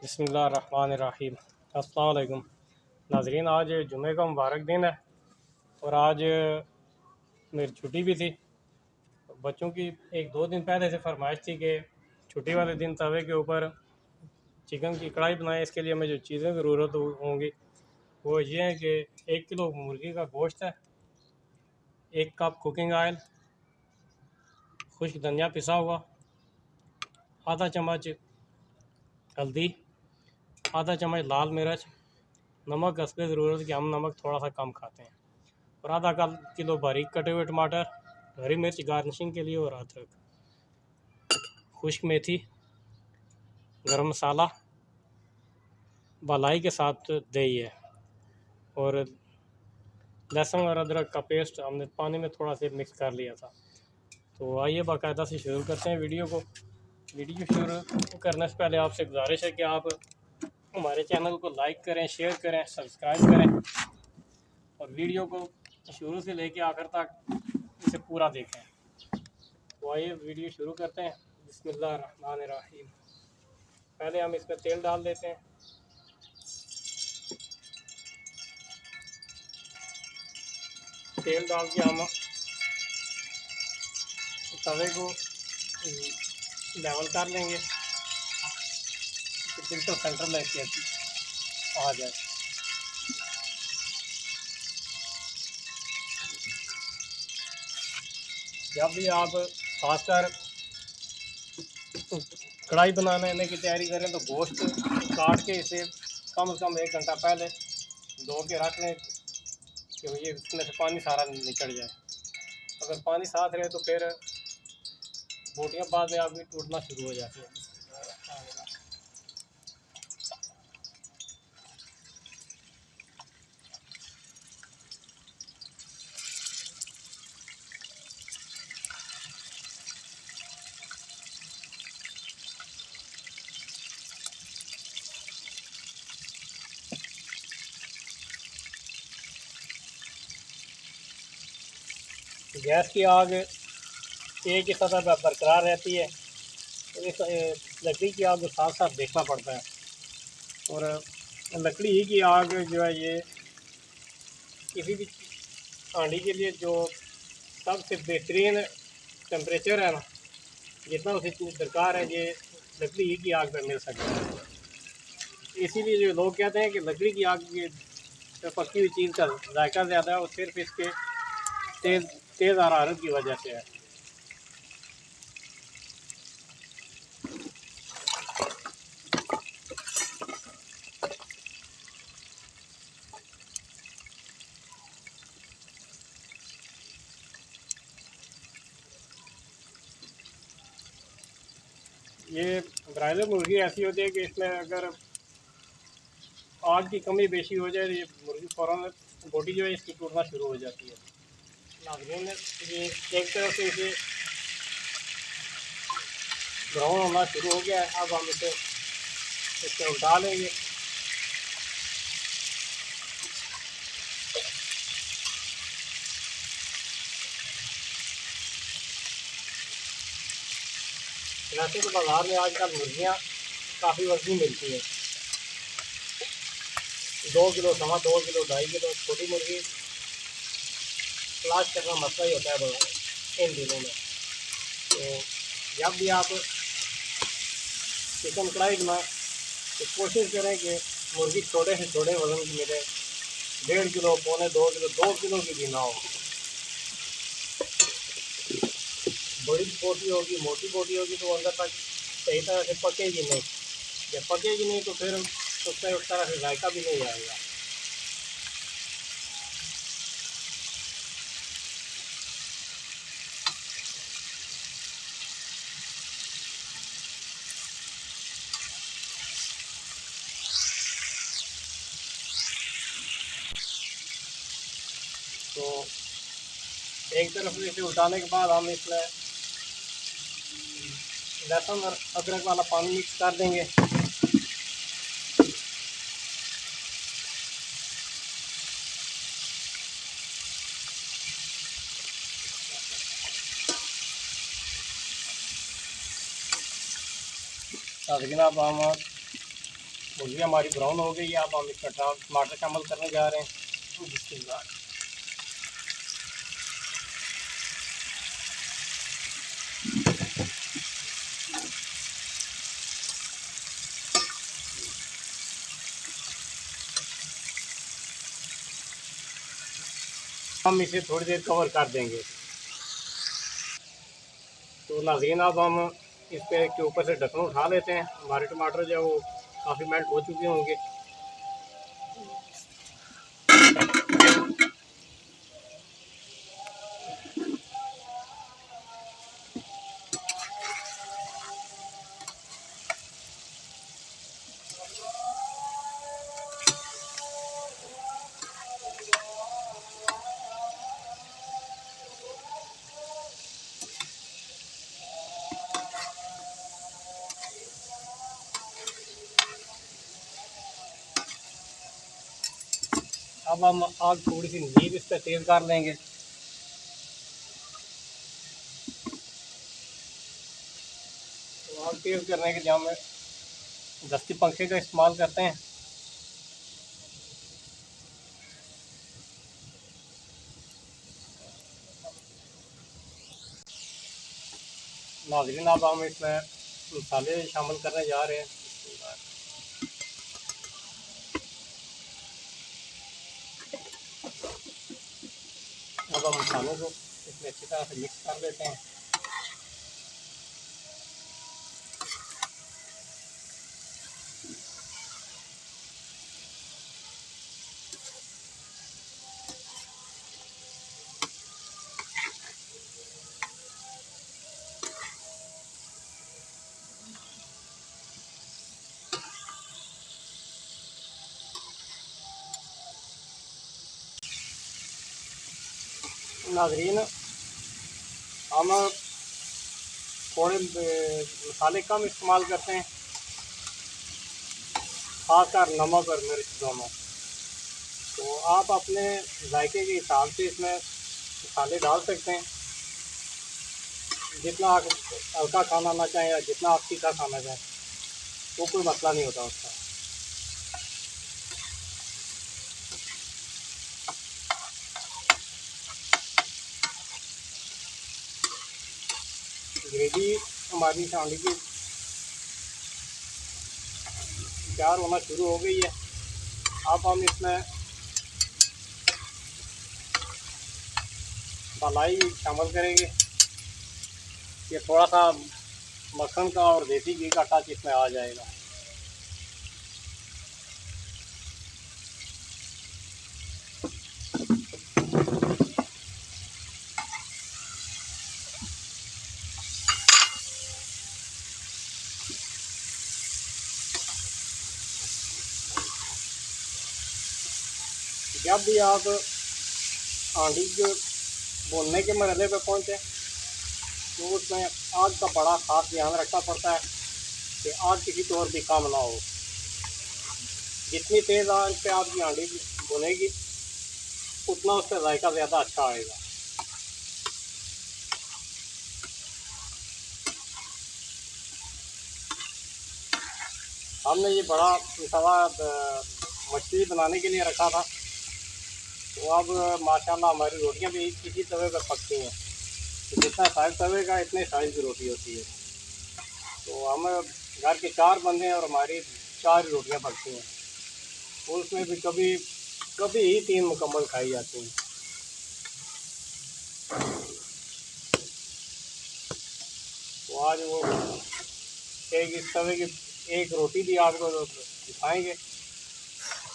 बिस्मिल्लाहिर्रहमानिर्रहीम। अस्सलाम वालेकुम नाज़रीन, आज जुमे का मुबारक दिन है और आज मेरी छुट्टी भी थी। बच्चों की एक दो दिन पहले से फरमाइश थी कि छुट्टी वाले दिन तवे के ऊपर चिकन की कढ़ाई बनाएं। इसके लिए हमें जो चीज़ें ज़रूरत होंगी वो ये है कि 1 किलो मुर्गी का गोश्त है, 1 कप कुकिंग ऑयल, खुश्क धनिया पिसा हुआ, आधा चम्मच हल्दी, आधा चम्मच लाल मिर्च, नमक हस्बे ज़रूरत कि हम नमक थोड़ा सा कम खाते हैं, और आधा किलो बारीक कटे हुए टमाटर, हरी मिर्च गार्निशिंग के लिए, और अदरक, खुश्क मेथी, गरम मसाला, भलाई के साथ दही है, और लहसुन और अदरक का पेस्ट हमने पानी में थोड़ा सा मिक्स कर लिया था। तो आइए बाकायदा से शुरू करते हैं वीडियो को। वीडियो शुरू करने से पहले आपसे गुजारिश है कि आप हमारे चैनल को लाइक करें, शेयर करें, सब्सक्राइब करें और वीडियो को शुरू से लेकर आखिर तक इसे पूरा देखें। तो आइए वीडियो शुरू करते हैं। बिस्मिल्लाहिर्रहमानिर्रहीम। पहले हम इसमें तेल डाल देते हैं। तेल डाल के हम तवे को लेवल कर लेंगे कि बिल्कुल सेंटर लेके आ जाए। जब भी आप खासकर कढ़ाई बनाने की तैयारी करें तो गोश्त काट के इसे कम से कम 1 घंटा पहले धो के रख लें कि ये इसमें से पानी सारा निकल जाए। अगर पानी साथ रहे तो फिर बोटियाँ बाद में आपकी टूटना शुरू हो जाती हैं। गैस की आग एक ही सतह पर बरकरार रहती है, तो इस लकड़ी की आग को साथ साथ देखना पड़ता है। और लकड़ी ही की आग जो है ये किसी भी हांडी के लिए जो सबसे बेहतरीन टेम्परेचर है ना, जितना उसे दरकार है, ये लकड़ी ही की आग पर मिल सकता है। इसीलिए जो लोग कहते हैं कि लकड़ी की आग की पकी हुई चीज़ का जायका ज़्यादा है, वो सिर्फ इसके तेज़ तेज़ हरारत की वजह से है। ये ब्रायलर मुर्गी ऐसी होती है कि इसमें अगर आग की कमी बेशी हो जाए तो ये मुर्गी फ़ौरन बोटी जो है इसकी टूटना शुरू हो जाती है। नाज़रीन, ये एक तरफ से इसे ब्राउन होना शुरू हो गया है। अब हम इसे इसमें उल्टा लेंगे। वैसे तो बाज़ार में आजकल मुर्गियाँ काफ़ी वज़नी मिलती हैं, 2 किलो, 2.25 किलो, 2.5 किलो। छोटी मुर्गी तलाश करना मसला ही होता है इन दिनों में। तो जब भी आप चिकन कढ़ाई बनाएं तो कोशिश करें कि मुर्गी छोटे से छोटे वज़न की मिले, 1.5 किलो, 1.25 किलो, 2 किलो की भी ना हो। बड़ी बोटी होगी, मोटी बोटी होगी तो अंदर तक सही तरह से पकेगी नहीं। जब पकेगी नहीं तो फिर उसमें उस तरह से जायका भी नहीं आएगा। तो एक तरफ से इसे उठाने के बाद हम इसमें लहसुन और अदरक वाला पानी मिक्स कर देंगे। अब जनाब हम मुर्गी हमारी ब्राउन हो गई है। अब हम इसमें टमाटर शामिल करने जा रहे हैं। बिस्मिल्लाह। हम इसे थोड़ी देर कवर कर देंगे। तो नाज़रीन अब हम इस पे के ऊपर से ढक्कन उठा लेते हैं। हमारे टमाटर जो है वो काफ़ी मेल्ट हो चुके होंगे। अब हम आग थोड़ी सी नींद इस पर तेज़ कर लेंगे। तो आग तेज़ करने के लिए हम दस्ती पंखे का इस्तेमाल करते हैं। नाज़रीन अब हम इसमें मसाले शामिल करने जा रहे हैं। अब हम मसालों को इसमें अच्छी तरह से मिक्स कर लेते हैं। नाज़रीन हम थोड़े मसाले कम इस्तेमाल करते हैं, खासकर नमक और मिर्च दोनों। तो आप अपने जायके के हिसाब से इसमें मसाले डाल सकते हैं। जितना आप हल्का खाना ना चाहें या जितना आप तीखा खाना चाहें वो कोई मसला नहीं होता उसका। ग्रेवी हमारी चांदी की तैयार होना शुरू हो गई है। अब हम इसमें मलाई शामिल करेंगे। ये थोड़ा सा मक्खन का और देसी घी का टच इसमें आ जाएगा। जब भी आप आंडी के भूनने के मरहले पर पहुँचे तो उसमें आग का बड़ा खास ध्यान रखना पड़ता है कि आग किसी तौर भी कम ना हो। जितनी तेज़ आग पे आपकी आंडी भुनेगी उतना उसका जायका ज़्यादा अच्छा आएगा। हमने ये बड़ा तवा मछली बनाने के लिए रखा था। तो अब माशाल्लाह हमारी रोटियां भी इसी तवे पर पकती हैं। तो जितना साइज तवे का इतने साइज़ की रोटी होती है। तो हम घर के 4 बंदे हैं और हमारी 4 ही रोटियां पकती हैं। और उसमें भी कभी कभी ही 3 मुकम्मल खाई जाती हैं। तो आज वो एक इस तवे की एक रोटी भी आपको दिखाएंगे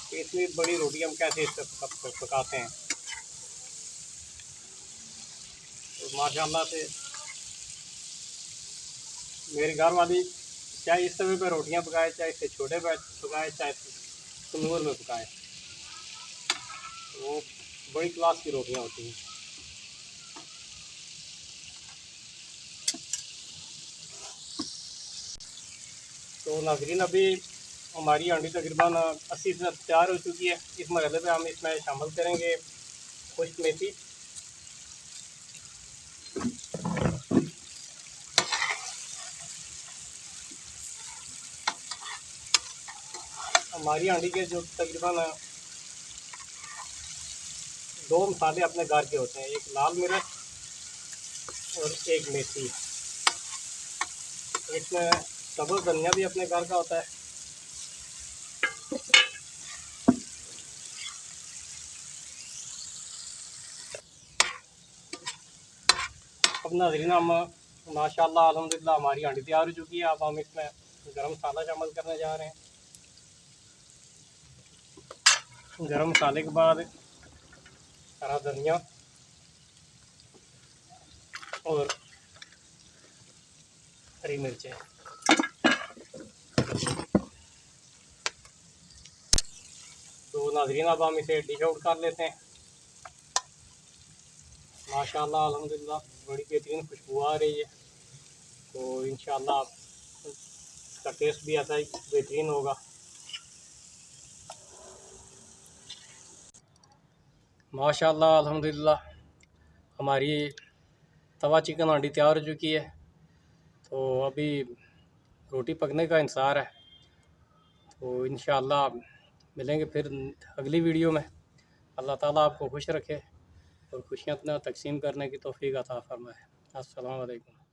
कि इतनी बड़ी रोटी हम कैसे इस पर पकाते हैं। तो माशाल्लाह से मेरी घर वाली चाहे इस तवे पर रोटियां पकाए, चाहे इससे छोटे पर पकाए, चाहे तंदूर में पकाए, वो बड़ी क्लास की रोटियां होती हैं। तो नाज़रीन अभी हमारी हांडी तकरीबन 80% तैयार हो चुकी है। इस मरहले पे हम इसमें शामिल करेंगे खुश्क मेथी। हमारी हांडी के जो तकरीबन 2 मसाले अपने घर के होते हैं, एक लाल मिर्च और एक मेथी। इसमें सब्ज़ धनिया भी अपने घर का होता है। अब नाज़रीन, हम माशाल्लाह अल्हम्दुलिल्लाह हमारी हांडी तैयार हो चुकी है। अब हम इसमें गरम मसाला शामिल करने जा रहे हैं। गरम मसाले के बाद हरा धनिया और हरी मिर्चें। तो नाज़रीन, अब हम इसे डिश आउट कर लेते हैं। माशाल्लाह अल्हम्दुलिल्लाह बड़ी बेहतरीन खुशबू आ रही है। तो इंशाल्लाह इसका टेस्ट भी ऐसा ही बेहतरीन होगा। माशाल्लाह अल्हम्दुलिल्लाह हमारी तवा चिकन हांडी तैयार हो चुकी है। तो अभी रोटी पकने का इंतज़ार है। तो इंशाल्लाह मिलेंगे फिर अगली वीडियो में। अल्लाह ताला आपको खुश रखे और खुशियाँ अपना तकसीम करने की तौफीक अता फरमाए। अस्सलाम वालेकुम।